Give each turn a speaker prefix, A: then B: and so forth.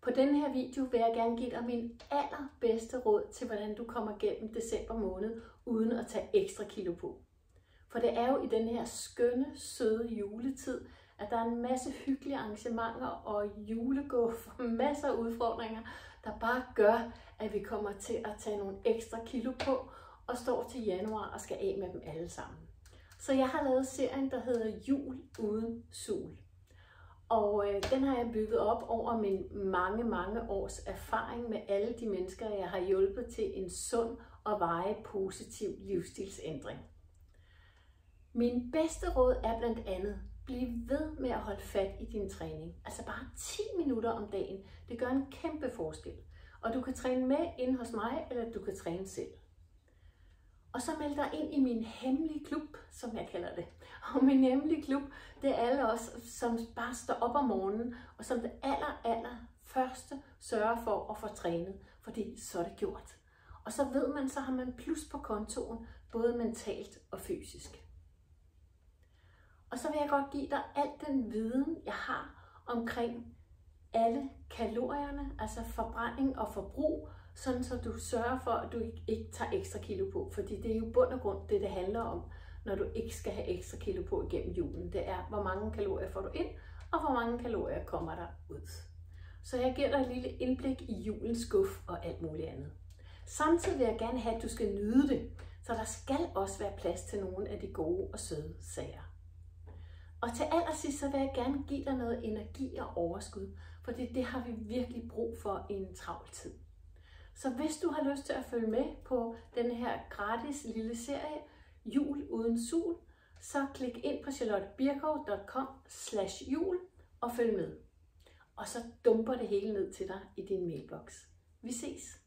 A: På denne her video vil jeg gerne give dig min allerbedste råd til, hvordan du kommer gennem december måned, uden at tage ekstra kilo på. For det er jo i den her skønne, søde juletid, at der er en masse hyggelige arrangementer og juleguf og masser af udfordringer, der bare gør, at vi kommer til at tage nogle ekstra kilo på og står til januar og skal af med dem alle sammen. Så jeg har lavet serien, der hedder Jul uden sul. Og den har jeg bygget op over min mange års erfaring med alle de mennesker, jeg har hjulpet til en sund og varig positiv livsstilsændring. Min bedste råd er blandt andet, bliv ved med at holde fat i din træning. Altså bare 10 minutter om dagen. Det gør en kæmpe forskel. Og du kan træne med inde hos mig, eller du kan træne selv. Og så meld dig ind i min hemmelige klub, som jeg kalder det. Og min hemmelige klub, det er alle os, som bare står op om morgenen, og som det aller første sørger for at få trænet, fordi så er det gjort. Og så ved man, så har man plus på kontoen, både mentalt og fysisk. Og så vil jeg godt give dig al den viden, jeg har omkring alle kalorierne, altså forbrænding og forbrug, sådan så du sørger for, at du ikke tager ekstra kilo på. Fordi det er jo bund og grund det handler om, når du ikke skal have ekstra kilo på igennem julen. Det er, hvor mange kalorier får du ind, og hvor mange kalorier kommer der ud. Så jeg giver dig et lille indblik i julens skuf og alt muligt andet. Samtidig vil jeg gerne have, at du skal nyde det, så der skal også være plads til nogle af de gode og søde sager. Og til allersidst så vil jeg gerne give dig noget energi og overskud, fordi det har vi virkelig brug for i en travl tid. Så hvis du har lyst til at følge med på den her gratis lille serie, Jul uden sul, så klik ind på charlottebirkow.com/jul og følg med. Og så dumper det hele ned til dig i din mailbox. Vi ses!